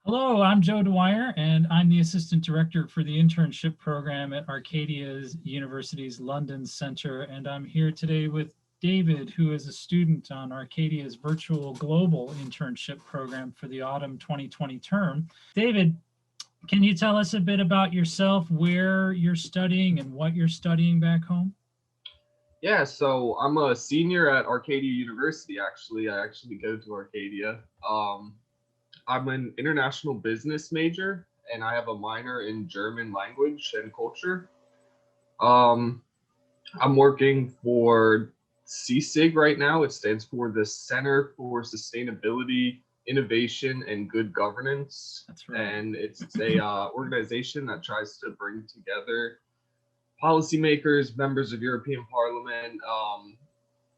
Hello, I'm Joe Dwyer, and I'm the Assistant Director for the Internship Program at Arcadia University's London Center, and I'm here today with David, who is a student on Arcadia's Virtual Global Internship Program for the autumn 2020 term. David, can you tell us a bit about yourself, where you're studying and what you're studying back home? Yeah, so I'm a senior at Arcadia University, actually. I actually go to Arcadia. I'm an international business major, and I have a minor in German language and culture. Um, I'm working for CSIG right now. It stands for the Center for Sustainability, Innovation, and Good Governance. That's right. And it's a organization that tries to bring together policymakers, members of European Parliament,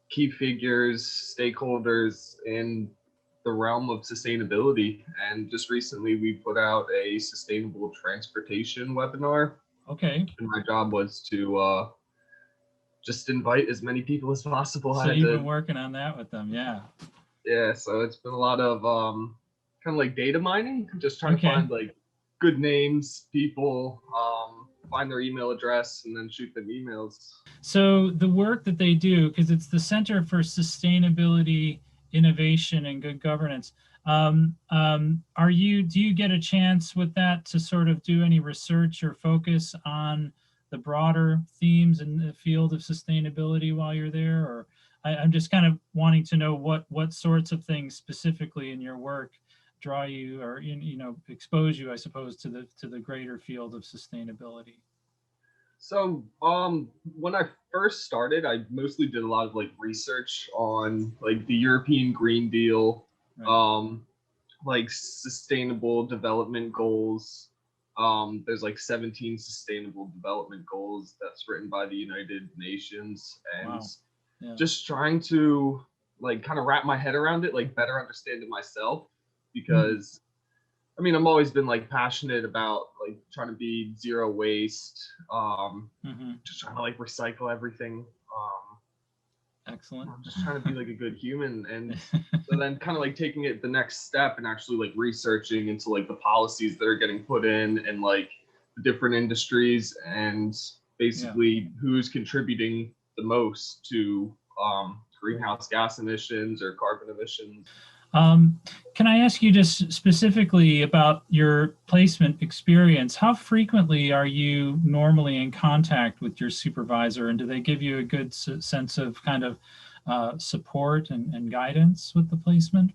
key figures, stakeholders in the realm of sustainability. And just recently, we put out a sustainable transportation webinar. Okay. And my job was to just invite as many people as possible. So you've been working on that with them, yeah. Yeah, so it's been a lot of kind of like data mining, just trying to find like good names, people, find their email address, and then shoot them emails. So the work that they do, because it's the Center for Sustainability, Innovation, and Good Governance, do you get a chance with that to sort of do any research or focus on the broader themes in the field of sustainability while you're there? Or I'm just kind of wanting to know what sorts of things specifically in your work draw you or expose you, I suppose, to the greater field of sustainability. So, when I first started, I mostly did a lot of like research on like the European Green Deal, right. Like sustainable development goals. There's like 17 sustainable development goals that's written by the United Nations, and wow. Yeah. Just trying to like kind of wrap my head around it, like better understand it myself, because I mean, I've always been like passionate about like trying to be zero waste, just trying to like recycle everything. Excellent. I'm just trying to be like a good human. And so then kind of like taking it the next step and actually like researching into like the policies that are getting put in and like the different industries and basically who's contributing the most to greenhouse gas emissions or carbon emissions. Can I ask you just specifically about your placement experience? How frequently are you normally in contact with your supervisor, and do they give you a good sense of kind of support and guidance with the placement?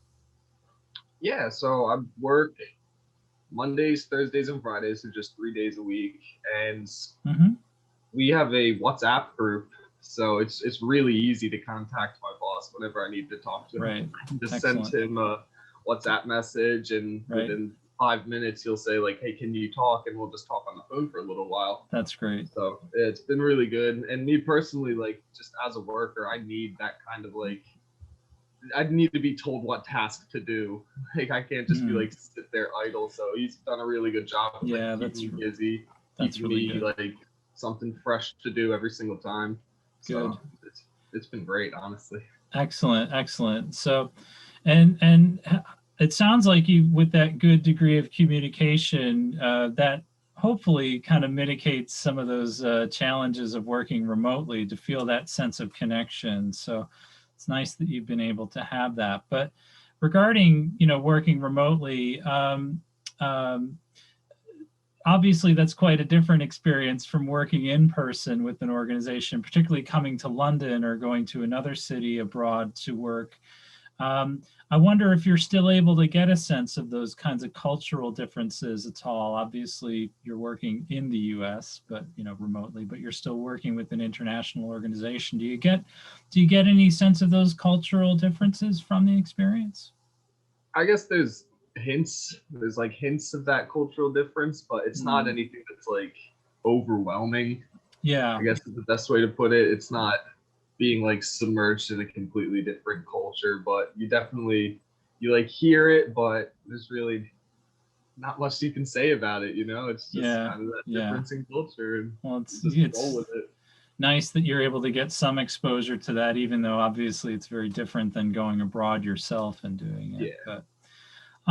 Yeah, so I work Mondays, Thursdays, and Fridays, so just 3 days a week, and we have a WhatsApp group. So it's really easy to contact my boss whenever I need to talk to him. Right. I can just send him a WhatsApp message, and within 5 minutes he'll say like, "Hey, can you talk?" And we'll just talk on the phone for a little while. That's great. So it's been really good. And me personally, like just as a worker, I need that kind of like, I need to be told what task to do. Like I can't just be like sit there idle. So he's done a really good job of like keeping me busy, keeping me like something fresh to do every single time. Good. So it's been great, honestly. Excellent, excellent. So, and it sounds like you, with that good degree of communication, that hopefully kind of mitigates some of those challenges of working remotely, to feel that sense of connection. So it's nice that you've been able to have that. But regarding, working remotely, obviously that's quite a different experience from working in person with an organization, particularly coming to London or going to another city abroad to work. I wonder if you're still able to get a sense of those kinds of cultural differences at all. Obviously, you're working in the US, but remotely, but you're still working with an international organization. Do you get any sense of those cultural differences from the experience? I guess there's like hints of that cultural difference, but it's not anything that's like overwhelming. Yeah, I guess is the best way to put it. It's not being like submerged in a completely different culture, but you like hear it, but there's really not much you can say about it. It's just kind of that difference in culture, and it's roll with it. Nice that you're able to get some exposure to that, even though obviously it's very different than going abroad yourself and doing it. Yeah.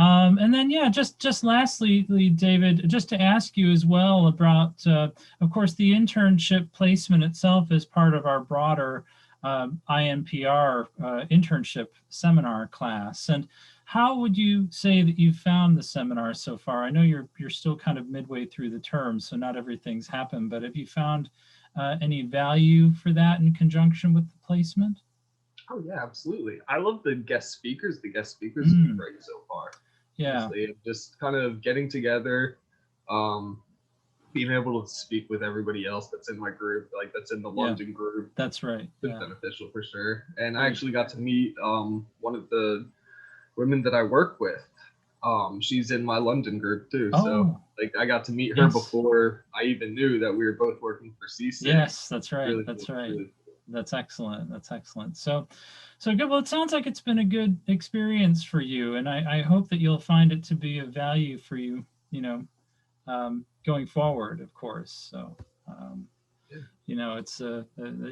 And then, yeah, just lastly, David, just to ask you as well about, of course, the internship placement itself is part of our broader INPR internship seminar class. And how would you say that you've found the seminar so far? I know you're still kind of midway through the term, so not everything's happened, but have you found any value for that in conjunction with the placement? Oh yeah, absolutely. I love the guest speakers. The guest speakers have been great so far. Yeah, Honestly, just kind of getting together, um, being able to speak with everybody else that's in my group, like that's in the yeah, London group, that's right. been Yeah, beneficial for sure. And I great. actually got to meet one of the women that I work with. She's in my London group too, so Oh, like I got to meet her yes. before I even knew that we were both working for CSIG. Yes, that's right. Really cool. That's right. Really cool. That's excellent. That's excellent. So good. Well, it sounds like it's been a good experience for you, and I hope that you'll find it to be of value for you, going forward, of course. So, um, Yeah. it's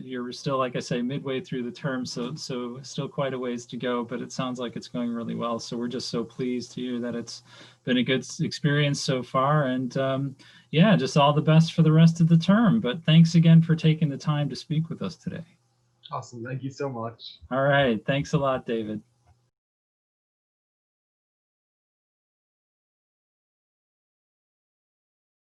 you're still, like I say, midway through the term, so still quite a ways to go, but it sounds like it's going really well. So we're just so pleased to hear that it's been a good experience so far, and yeah, just all the best for the rest of the term. But thanks again for taking the time to speak with us today. Awesome. Thank you so much. All right, thanks a lot, David.